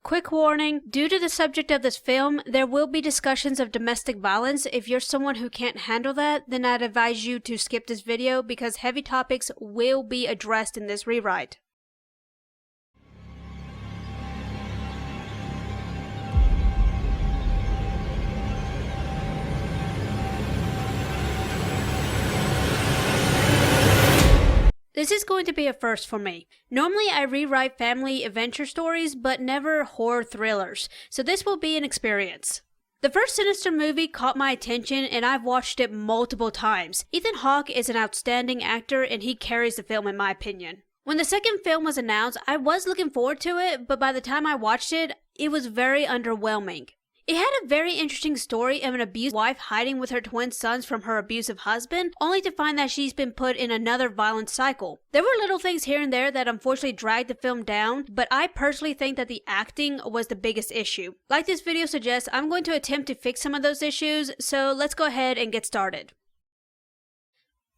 Quick warning, due to the subject of this film, there will be discussions of domestic violence. If you're someone who can't handle that, then I'd advise you to skip this video because heavy topics will be addressed in this rewrite. This is going to be a first for me. Normally I rewrite family adventure stories, but never horror thrillers, so this will be an experience. The first Sinister movie caught my attention and I've watched it multiple times. Ethan Hawke is an outstanding actor and he carries the film in my opinion. When the second film was announced, I was looking forward to it, but by the time I watched it, it was very underwhelming. It had a very interesting story of an abused wife hiding with her twin sons from her abusive husband, only to find that she's been put in another violent cycle. There were little things here and there that unfortunately dragged the film down, but I personally think that the acting was the biggest issue. Like this video suggests, I'm going to attempt to fix some of those issues, so let's go ahead and get started.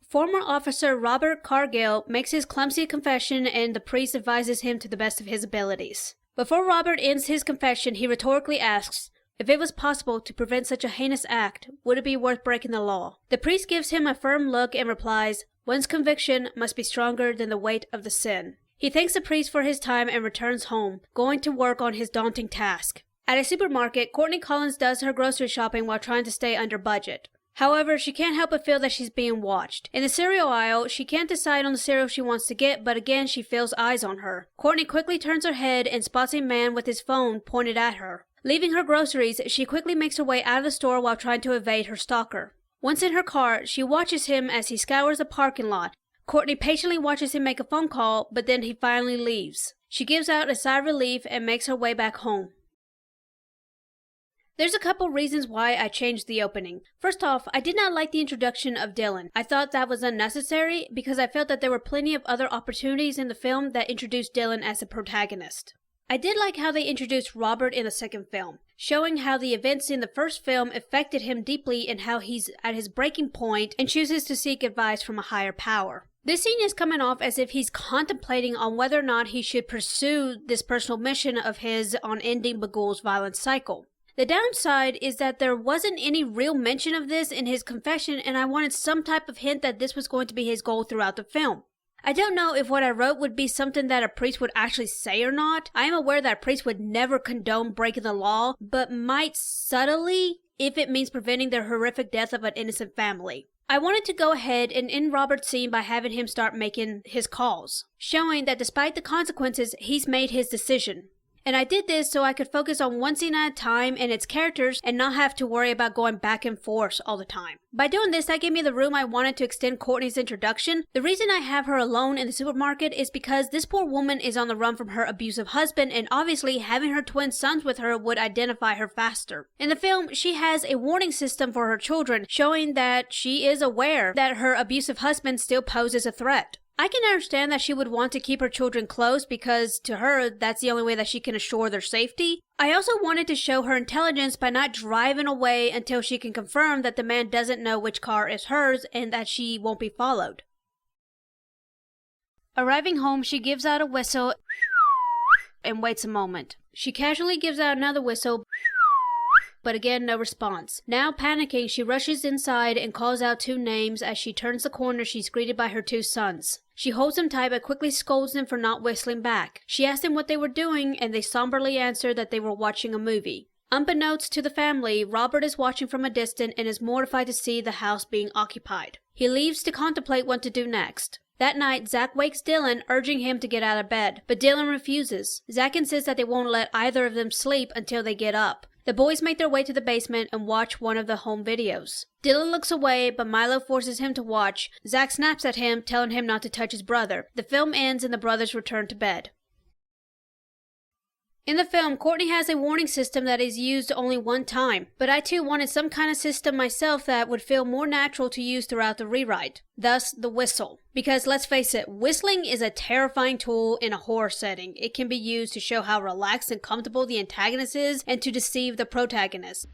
Former officer Robert Cargill makes his clumsy confession and the priest advises him to the best of his abilities. Before Robert ends his confession, he rhetorically asks, if it was possible to prevent such a heinous act, would it be worth breaking the law? The priest gives him a firm look and replies, one's conviction must be stronger than the weight of the sin. He thanks the priest for his time and returns home, going to work on his daunting task. At a supermarket, Courtney Collins does her grocery shopping while trying to stay under budget. However, she can't help but feel that she's being watched. In the cereal aisle, she can't decide on the cereal she wants to get, but again she feels eyes on her. Courtney quickly turns her head and spots a man with his phone pointed at her. Leaving her groceries, she quickly makes her way out of the store while trying to evade her stalker. Once in her car, she watches him as he scours the parking lot. Courtney patiently watches him make a phone call, but then he finally leaves. She gives out a sigh of relief and makes her way back home. There's a couple reasons why I changed the opening. First off, I did not like the introduction of Dylan. I thought that was unnecessary because I felt that there were plenty of other opportunities in the film that introduced Dylan as a protagonist. I did like how they introduced Robert in the second film, showing how the events in the first film affected him deeply and how he's at his breaking point and chooses to seek advice from a higher power. This scene is coming off as if he's contemplating on whether or not he should pursue this personal mission of his on ending Bagul's violent cycle. The downside is that there wasn't any real mention of this in his confession and I wanted some type of hint that this was going to be his goal throughout the film. I don't know if what I wrote would be something that a priest would actually say or not. I am aware that a priest would never condone breaking the law, but might subtly if it means preventing the horrific death of an innocent family. I wanted to go ahead and end Robert's scene by having him start making his calls, showing that despite the consequences, he's made his decision. And I did this so I could focus on one scene at a time and its characters and not have to worry about going back and forth all the time. By doing this, that gave me the room I wanted to extend Courtney's introduction. The reason I have her alone in the supermarket is because this poor woman is on the run from her abusive husband and obviously having her twin sons with her would identify her faster. In the film, she has a warning system for her children, showing that she is aware that her abusive husband still poses a threat. I can understand that she would want to keep her children close because, to her, that's the only way that she can assure their safety. I also wanted to show her intelligence by not driving away until she can confirm that the man doesn't know which car is hers and that she won't be followed. Arriving home, she gives out a whistle and waits a moment. She casually gives out another whistle, but again no response. Now panicking, she rushes inside and calls out two names. As she turns the corner, she's greeted by her two sons. She holds them tight but quickly scolds them for not whistling back. She asks them what they were doing and they somberly answer that they were watching a movie. Unbeknownst to the family, Robert is watching from a distance and is mortified to see the house being occupied. He leaves to contemplate what to do next. That night, Zach wakes Dylan, urging him to get out of bed, but Dylan refuses. Zach insists that they won't let either of them sleep until they get up. The boys make their way to the basement and watch one of the home videos. Dylan looks away, but Milo forces him to watch. Zach snaps at him, telling him not to touch his brother. The film ends and the brothers return to bed. In the film, Courtney has a warning system that is used only one time, but I too wanted some kind of system myself that would feel more natural to use throughout the rewrite. Thus, the whistle. Because let's face it, whistling is a terrifying tool in a horror setting. It can be used to show how relaxed and comfortable the antagonist is and to deceive the protagonist.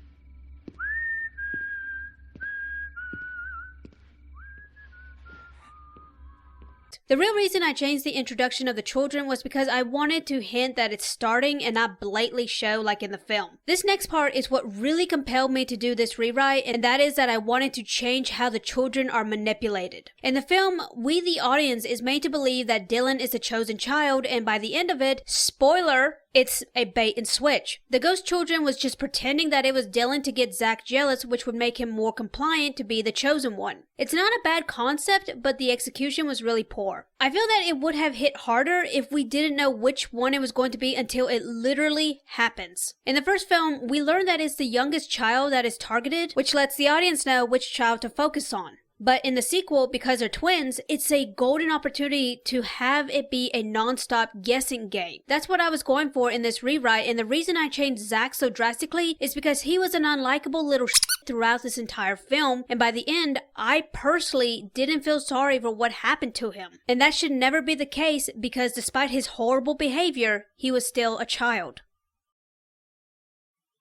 The real reason I changed the introduction of the children was because I wanted to hint that it's starting and not blatantly show like in the film. This next part is what really compelled me to do this rewrite, and that is that I wanted to change how the children are manipulated. In the film, we the audience is made to believe that Dylan is a chosen child, and by the end of it, spoiler, it's a bait and switch. The ghost children was just pretending that it was Dylan to get Zach jealous, which would make him more compliant to be the chosen one. It's not a bad concept, but the execution was really poor. I feel that it would have hit harder if we didn't know which one it was going to be until it literally happens. In the first film, we learn that it's the youngest child that is targeted, which lets the audience know which child to focus on. But in the sequel, because they're twins, it's a golden opportunity to have it be a non-stop guessing game. That's what I was going for in this rewrite, and the reason I changed Zach so drastically is because he was an unlikable little throughout this entire film, and by the end, I personally didn't feel sorry for what happened to him. And that should never be the case because despite his horrible behavior, he was still a child.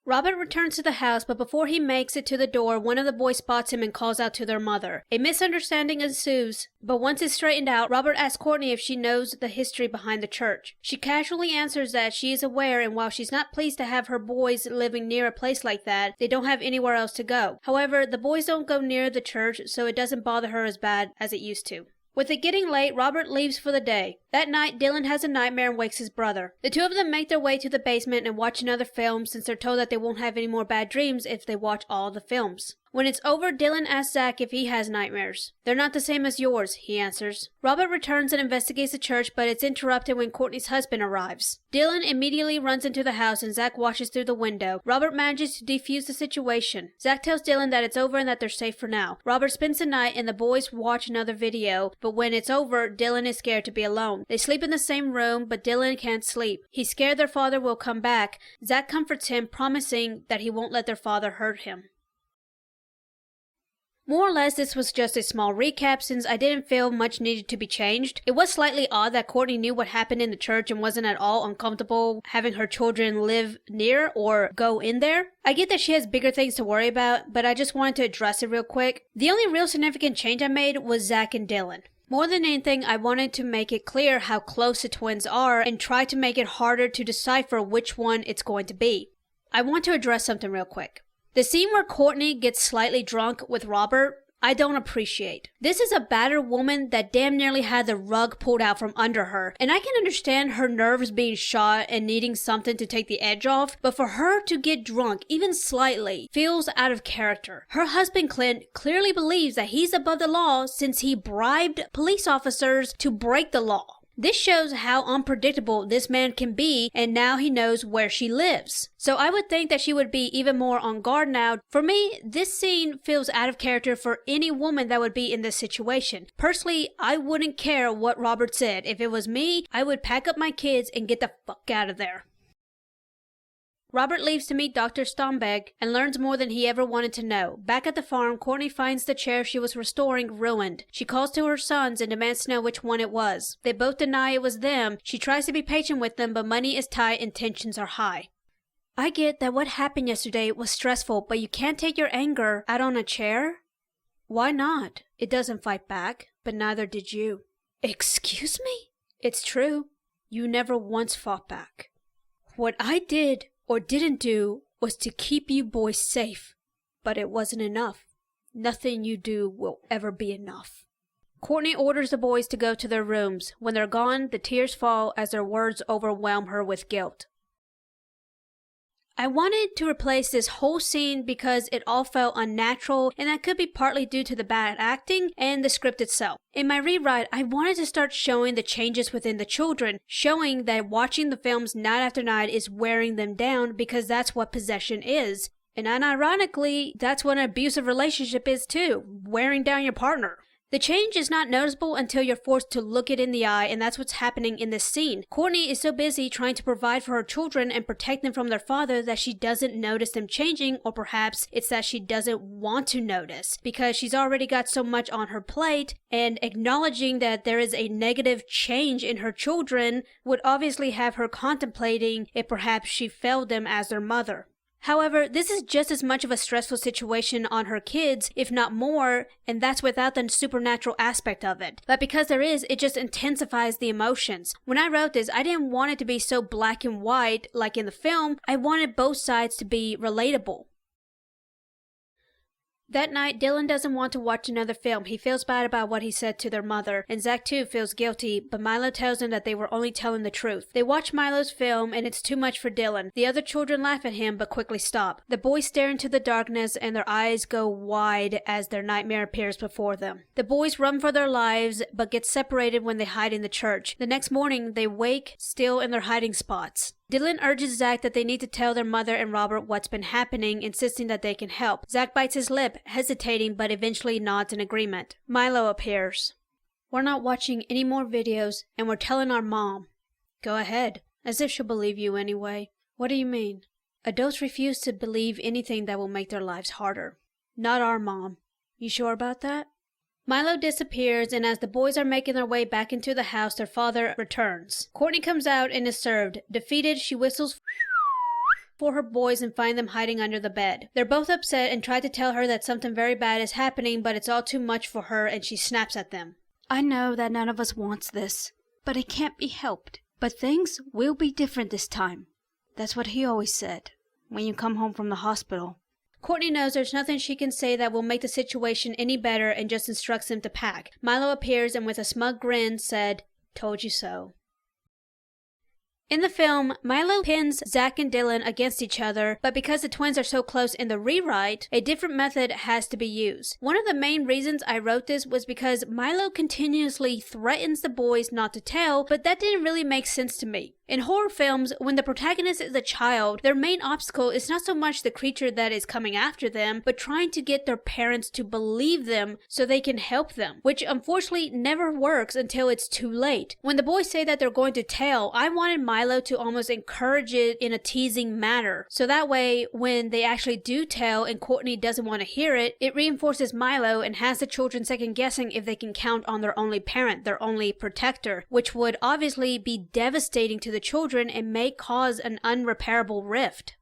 Robert returns to the house, but before he makes it to the door, one of the boys spots him and calls out to their mother. A misunderstanding ensues, but once it's straightened out, Robert asks Courtney if she knows the history behind the church. She casually answers that she is aware, and while she's not pleased to have her boys living near a place like that, they don't have anywhere else to go. However, the boys don't go near the church, so it doesn't bother her as bad as it used to. With it getting late, Robert leaves for the day. That night, Dylan has a nightmare and wakes his brother. The two of them make their way to the basement and watch another film since they're told that they won't have any more bad dreams if they watch all the films. When it's over, Dylan asks Zach if he has nightmares. "They're not the same as yours," he answers. Robert returns and investigates the church, but it's interrupted when Courtney's husband arrives. Dylan immediately runs into the house and Zach watches through the window. Robert manages to defuse the situation. Zach tells Dylan that it's over and that they're safe for now. Robert spends the night and the boys watch another video, but when it's over, Dylan is scared to be alone. They sleep in the same room, but Dylan can't sleep. He's scared their father will come back. Zach comforts him, promising that he won't let their father hurt him. More or less, this was just a small recap since I didn't feel much needed to be changed. It was slightly odd that Courtney knew what happened in the church and wasn't at all uncomfortable having her children live near or go in there. I get that she has bigger things to worry about, but I just wanted to address it real quick. The only real significant change I made was Zach and Dylan. More than anything, I wanted to make it clear how close the twins are and try to make it harder to decipher which one it's going to be. I want to address something real quick. The scene where Courtney gets slightly drunk with Robert, I don't appreciate. This is a battered woman that damn nearly had the rug pulled out from under her, and I can understand her nerves being shot and needing something to take the edge off, but for her to get drunk, even slightly, feels out of character. Her husband Clint clearly believes that he's above the law since he bribed police officers to break the law. This shows how unpredictable this man can be, and now he knows where she lives. So I would think that she would be even more on guard now. For me, this scene feels out of character for any woman that would be in this situation. Personally, I wouldn't care what Robert said. If it was me, I would pack up my kids and get the fuck out of there. Robert leaves to meet Dr. Stombeg and learns more than he ever wanted to know. Back at the farm, Courtney finds the chair she was restoring ruined. She calls to her sons and demands to know which one it was. They both deny it was them. She tries to be patient with them, but money is tight and tensions are high. "I get that what happened yesterday was stressful, but you can't take your anger out on a chair?" "Why not? It doesn't fight back, but neither did you." "Excuse me?" "It's true. You never once fought back. What I did or didn't do was to keep you boys safe, but it wasn't enough. Nothing you do will ever be enough." Courtney orders the boys to go to their rooms. When they're gone, the tears fall as their words overwhelm her with guilt. I wanted to replace this whole scene because it all felt unnatural, and that could be partly due to the bad acting and the script itself. In my rewrite, I wanted to start showing the changes within the children, showing that watching the films night after night is wearing them down because that's what possession is. And unironically, that's what an abusive relationship is too, wearing down your partner. The change is not noticeable until you're forced to look it in the eye, and that's what's happening in this scene. Courtney is so busy trying to provide for her children and protect them from their father that she doesn't notice them changing, or perhaps it's that she doesn't want to notice because she's already got so much on her plate, and acknowledging that there is a negative change in her children would obviously have her contemplating if perhaps she failed them as their mother. However, this is just as much of a stressful situation on her kids, if not more, and that's without the supernatural aspect of it. But because there is, it just intensifies the emotions. When I wrote this, I didn't want it to be so black and white like in the film. I wanted both sides to be relatable. That night, Dylan doesn't want to watch another film. He feels bad about what he said to their mother, and Zach too feels guilty, but Milo tells him that they were only telling the truth. They watch Milo's film, and it's too much for Dylan. The other children laugh at him, but quickly stop. The boys stare into the darkness, and their eyes go wide as their nightmare appears before them. The boys run for their lives, but get separated when they hide in the church. The next morning, they wake, still in their hiding spots. Dylan urges Zach that they need to tell their mother and Robert what's been happening, insisting that they can help. Zach bites his lip, hesitating, but eventually nods in agreement. Milo appears. We're not watching any more videos, and we're telling our mom. Go ahead, as if she'll believe you anyway. What do you mean? Adults refuse to believe anything that will make their lives harder. Not our mom. You sure about that? Milo disappears, and as the boys are making their way back into the house, their father returns. Courtney comes out and is served. Defeated, she whistles for her boys and finds them hiding under the bed. They're both upset and try to tell her that something very bad is happening, but it's all too much for her, and she snaps at them. I know that none of us wants this, but it can't be helped. But things will be different this time. That's what he always said, when you come home from the hospital. Courtney knows there's nothing she can say that will make the situation any better and just instructs them to pack. Milo appears and with a smug grin said, "Told you so." In the film, Milo pins Zach and Dylan against each other, but because the twins are so close in the rewrite, a different method has to be used. One of the main reasons I wrote this was because Milo continuously threatens the boys not to tell, but that didn't really make sense to me. In horror films, when the protagonist is a child, their main obstacle is not so much the creature that is coming after them, but trying to get their parents to believe them so they can help them, which unfortunately never works until it's too late. When the boys say that they're going to tell, I wanted Milo to almost encourage it in a teasing manner, so that way when they actually do tell and Courtney doesn't want to hear it, it reinforces Milo and has the children second guessing if they can count on their only parent, their only protector, which would obviously be devastating to the children and may cause an unrepairable rift.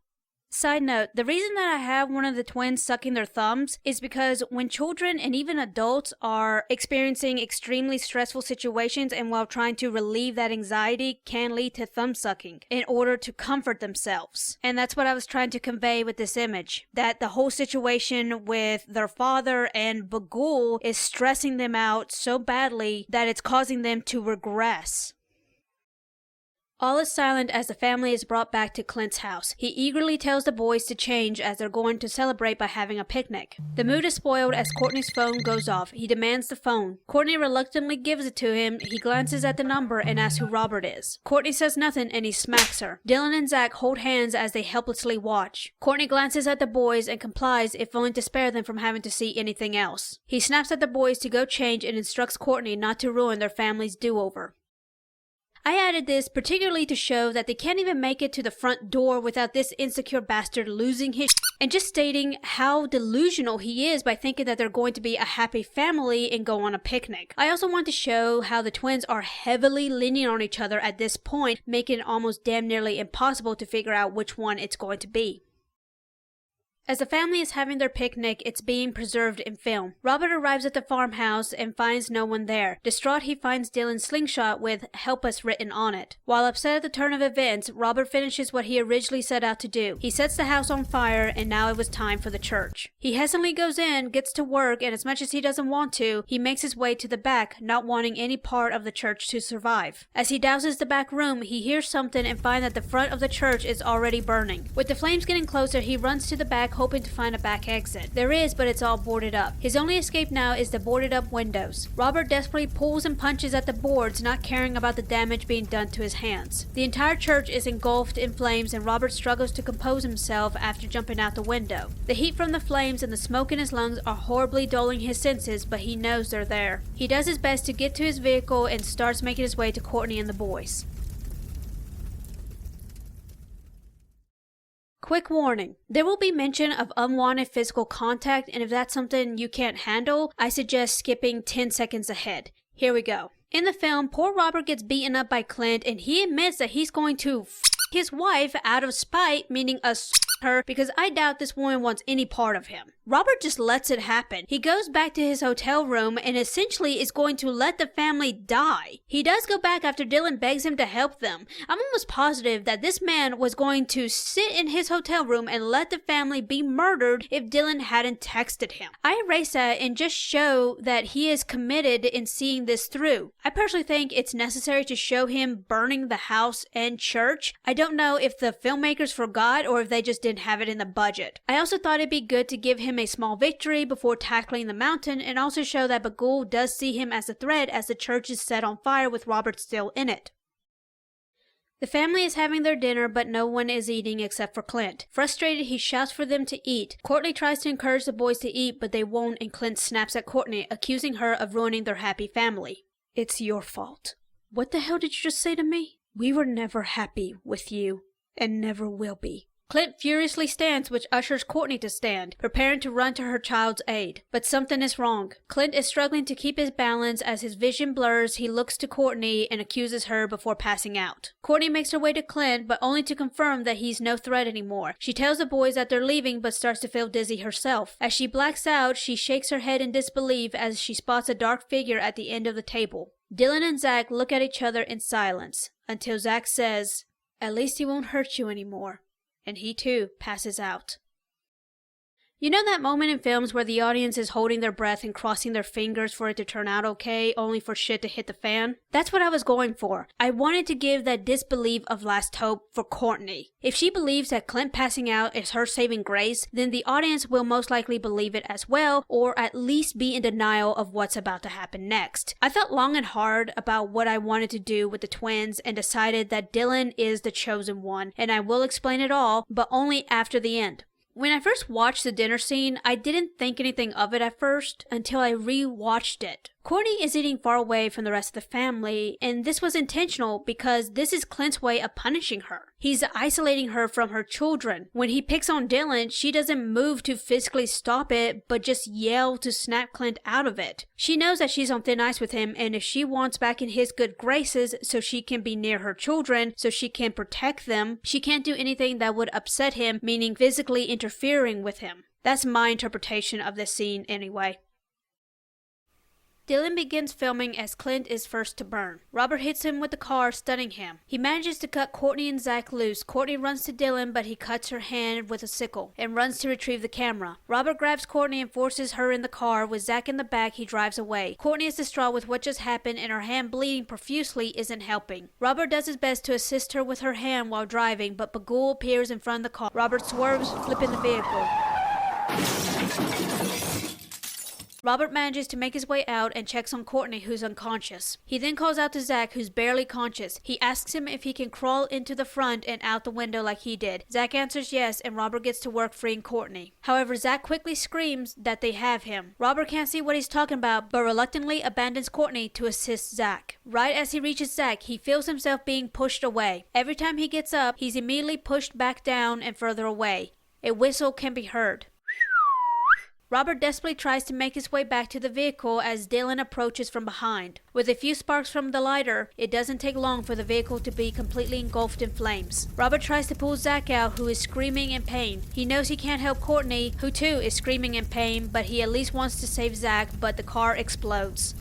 Side note, the reason that I have one of the twins sucking their thumbs is because when children and even adults are experiencing extremely stressful situations and while trying to relieve that anxiety can lead to thumb sucking in order to comfort themselves. And that's what I was trying to convey with this image. That the whole situation with their father and Bagul is stressing them out so badly that it's causing them to regress. All is silent as the family is brought back to Clint's house. He eagerly tells the boys to change as they're going to celebrate by having a picnic. The mood is spoiled as Courtney's phone goes off. He demands the phone. Courtney reluctantly gives it to him. He glances at the number and asks who Robert is. Courtney says nothing and he smacks her. Dylan and Zach hold hands as they helplessly watch. Courtney glances at the boys and complies, if only to spare them from having to see anything else. He snaps at the boys to go change and instructs Courtney not to ruin their family's do-over. I added this particularly to show that they can't even make it to the front door without this insecure bastard losing his and just stating how delusional he is by thinking that they're going to be a happy family and go on a picnic. I also want to show how the twins are heavily leaning on each other at this point, making it almost damn nearly impossible to figure out which one it's going to be. As the family is having their picnic, it's being preserved in film. Robert arrives at the farmhouse and finds no one there. Distraught, he finds Dylan's slingshot with "Help Us" written on it. While upset at the turn of events, Robert finishes what he originally set out to do. He sets the house on fire, and now it was time for the church. He hesitantly goes in, gets to work, and as much as he doesn't want to, he makes his way to the back, not wanting any part of the church to survive. As he douses the back room, he hears something and finds that the front of the church is already burning. With the flames getting closer, he runs to the back, hoping to find a back exit. There is, but it's all boarded up. His only escape now is the boarded up windows. Robert desperately pulls and punches at the boards, not caring about the damage being done to his hands. The entire church is engulfed in flames and Robert struggles to compose himself after jumping out the window. The heat from the flames and the smoke in his lungs are horribly dulling his senses, but he knows they're there. He does his best to get to his vehicle and starts making his way to Courtney and the boys. Quick warning, there will be mention of unwanted physical contact, and if that's something you can't handle, I suggest skipping 10 seconds ahead. Here we go. In the film, poor Robert gets beaten up by Clint, and he admits that he's going to his wife out of spite, meaning a her because I doubt this woman wants any part of him. Robert just lets it happen. He goes back to his hotel room and essentially is going to let the family die. He does go back after Dylan begs him to help them. I'm almost positive that this man was going to sit in his hotel room and let the family be murdered if Dylan hadn't texted him. I erase that and just show that he is committed in seeing this through. I personally think it's necessary to show him burning the house and church. I don't know if the filmmakers forgot or if they just didn't have it in the budget. I also thought it'd be good to give him a small victory before tackling the mountain and also show that Bagul does see him as a threat as the church is set on fire with Robert still in it. The family is having their dinner, but no one is eating except for Clint. Frustrated, he shouts for them to eat. Courtney tries to encourage the boys to eat, but they won't, and Clint snaps at Courtney, accusing her of ruining their happy family. It's your fault. What the hell did you just say to me? We were never happy with you, and never will be. Clint furiously stands, which ushers Courtney to stand, preparing to run to her child's aid. But something is wrong. Clint is struggling to keep his balance as his vision blurs. He looks to Courtney and accuses her before passing out. Courtney makes her way to Clint, but only to confirm that he's no threat anymore. She tells the boys that they're leaving, but starts to feel dizzy herself. As she blacks out, she shakes her head in disbelief as she spots a dark figure at the end of the table. Dylan and Zach look at each other in silence, until Zach says, "At least he won't hurt you anymore." And he too passes out. You know that moment in films where the audience is holding their breath and crossing their fingers for it to turn out okay, only for shit to hit the fan? That's what I was going for. I wanted to give that disbelief of last hope for Courtney. If she believes that Clint passing out is her saving grace, then the audience will most likely believe it as well, or at least be in denial of what's about to happen next. I thought long and hard about what I wanted to do with the twins and decided that Dylan is the chosen one, and I will explain it all, but only after the end. When I first watched the dinner scene, I didn't think anything of it at first until I re-watched it. Courtney is eating far away from the rest of the family, and this was intentional because this is Clint's way of punishing her. He's isolating her from her children. When he picks on Dylan, she doesn't move to physically stop it, but just yell to snap Clint out of it. She knows that she's on thin ice with him, and if she wants back in his good graces so she can be near her children, so she can protect them, she can't do anything that would upset him, meaning physically interfering with him. That's my interpretation of this scene anyway. Dylan begins filming as Clint is first to burn. Robert hits him with the car, stunning him. He manages to cut Courtney and Zach loose. Courtney runs to Dylan, but he cuts her hand with a sickle and runs to retrieve the camera. Robert grabs Courtney and forces her in the car. With Zach in the back, he drives away. Courtney is distraught with what just happened, and her hand bleeding profusely isn't helping. Robert does his best to assist her with her hand while driving, but Bagul appears in front of the car. Robert swerves, flipping the vehicle. Robert manages to make his way out and checks on Courtney, who's unconscious. He then calls out to Zach, who's barely conscious. He asks him if he can crawl into the front and out the window like he did. Zach answers yes, and Robert gets to work freeing Courtney. However, Zach quickly screams that they have him. Robert can't see what he's talking about, but reluctantly abandons Courtney to assist Zach. Right as he reaches Zach, he feels himself being pushed away. Every time he gets up, he's immediately pushed back down and further away. A whistle can be heard. Robert desperately tries to make his way back to the vehicle as Dylan approaches from behind. With a few sparks from the lighter, it doesn't take long for the vehicle to be completely engulfed in flames. Robert tries to pull Zach out, who is screaming in pain. He knows he can't help Courtney, who too is screaming in pain, but he at least wants to save Zach, but the car explodes.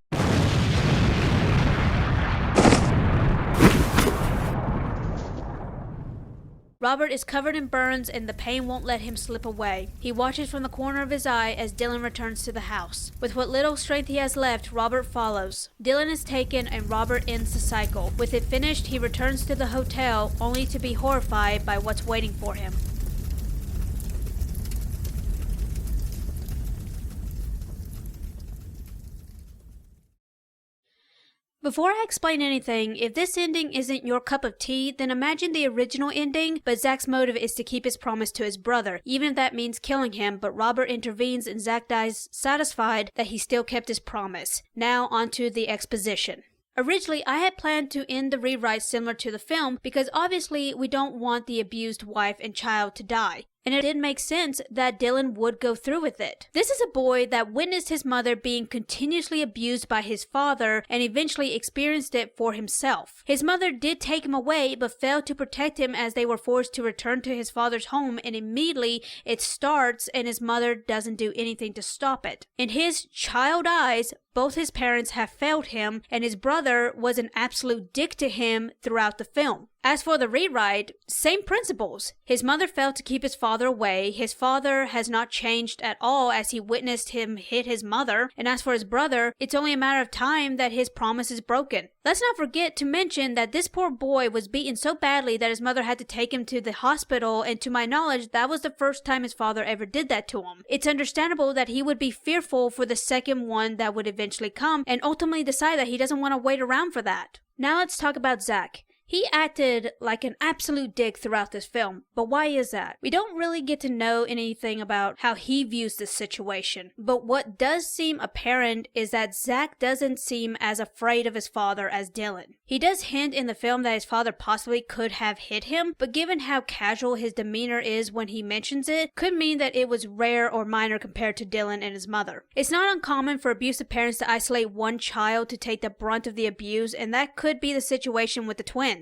Robert is covered in burns and the pain won't let him slip away. He watches from the corner of his eye as Dylan returns to the house. With what little strength he has left, Robert follows. Dylan is taken and Robert ends the cycle. With it finished, he returns to the hotel only to be horrified by what's waiting for him. Before I explain anything, if this ending isn't your cup of tea, then imagine the original ending, but Zach's motive is to keep his promise to his brother, even if that means killing him, but Robert intervenes and Zach dies satisfied that he still kept his promise. Now onto the exposition. Originally, I had planned to end the rewrite similar to the film because obviously we don't want the abused wife and child to die. and it did make sense that Dylan would go through with it. This is a boy that witnessed his mother being continuously abused by his father and eventually experienced it for himself. His mother did take him away but failed to protect him as they were forced to return to his father's home, and immediately it starts and his mother doesn't do anything to stop it. In his child eyes, both his parents have failed him, and his brother was an absolute dick to him throughout the film. As for the rewrite, same principles. His mother failed to keep his father away. His father has not changed at all as he witnessed him hit his mother. And as for his brother, it's only a matter of time that his promise is broken. Let's not forget to mention that this poor boy was beaten so badly that his mother had to take him to the hospital, and to my knowledge, that was the first time his father ever did that to him. It's understandable that he would be fearful for the second one that would eventually come, and ultimately decide that he doesn't want to wait around for that. Now let's talk about Zach. He acted like an absolute dick throughout this film, but why is that? We don't really get to know anything about how he views this situation, but what does seem apparent is that Zach doesn't seem as afraid of his father as Dylan. He does hint in the film that his father possibly could have hit him, but given how casual his demeanor is when he mentions it, could mean that it was rare or minor compared to Dylan and his mother. It's not uncommon for abusive parents to isolate one child to take the brunt of the abuse, and that could be the situation with the twins.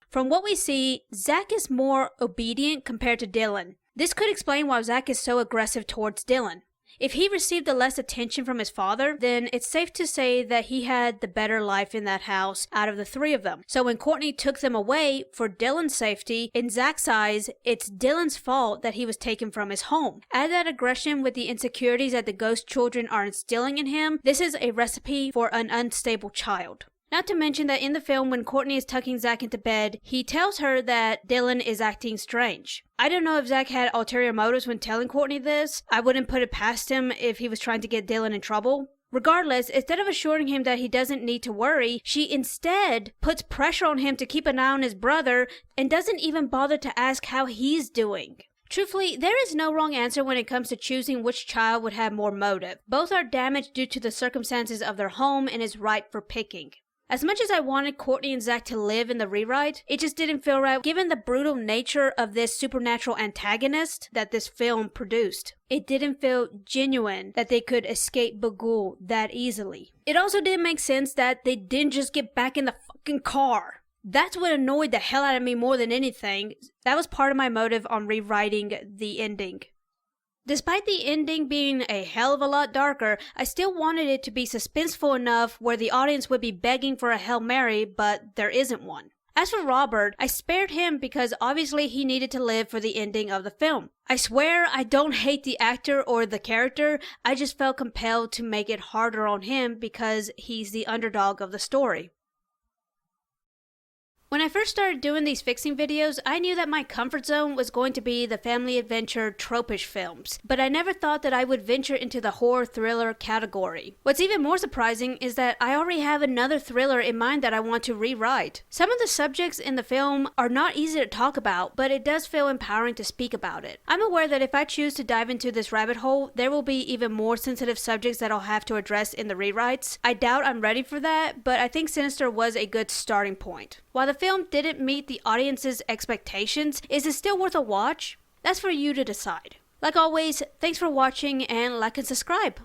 From what we see, Zach is more obedient compared to Dylan. This could explain why Zach is so aggressive towards Dylan. If he received the less attention from his father, then it's safe to say that he had the better life in that house out of the three of them. So when Courtney took them away for Dylan's safety, in Zach's eyes, it's Dylan's fault that he was taken from his home. Add that aggression with the insecurities that the ghost children are instilling in him, this is a recipe for an unstable child. Not to mention that in the film, when Courtney is tucking Zach into bed, he tells her that Dylan is acting strange. I don't know if Zach had ulterior motives when telling Courtney this. I wouldn't put it past him if he was trying to get Dylan in trouble. Regardless, instead of assuring him that he doesn't need to worry, she instead puts pressure on him to keep an eye on his brother and doesn't even bother to ask how he's doing. Truthfully, there is no wrong answer when it comes to choosing which child would have more motive. Both are damaged due to the circumstances of their home and is ripe for picking. As much as I wanted Courtney and Zach to live in the rewrite, it just didn't feel right given the brutal nature of this supernatural antagonist that this film produced. It didn't feel genuine that they could escape Bagul that easily. It also didn't make sense that they didn't just get back in the fucking car. That's what annoyed the hell out of me more than anything. That was part of my motive on rewriting the ending. Despite the ending being a hell of a lot darker, I still wanted it to be suspenseful enough where the audience would be begging for a Hail Mary, but there isn't one. As for Robert, I spared him because obviously he needed to live for the ending of the film. I swear I don't hate the actor or the character, I just felt compelled to make it harder on him because he's the underdog of the story. When I first started doing these fixing videos, I knew that my comfort zone was going to be the family adventure tropish films, but I never thought that I would venture into the horror thriller category. What's even more surprising is that I already have another thriller in mind that I want to rewrite. Some of the subjects in the film are not easy to talk about, but it does feel empowering to speak about it. I'm aware that if I choose to dive into this rabbit hole, there will be even more sensitive subjects that I'll have to address in the rewrites. I doubt I'm ready for that, but I think Sinister was a good starting point. While the film didn't meet the audience's expectations, is it still worth a watch? That's for you to decide. Like always, thanks for watching and like and subscribe.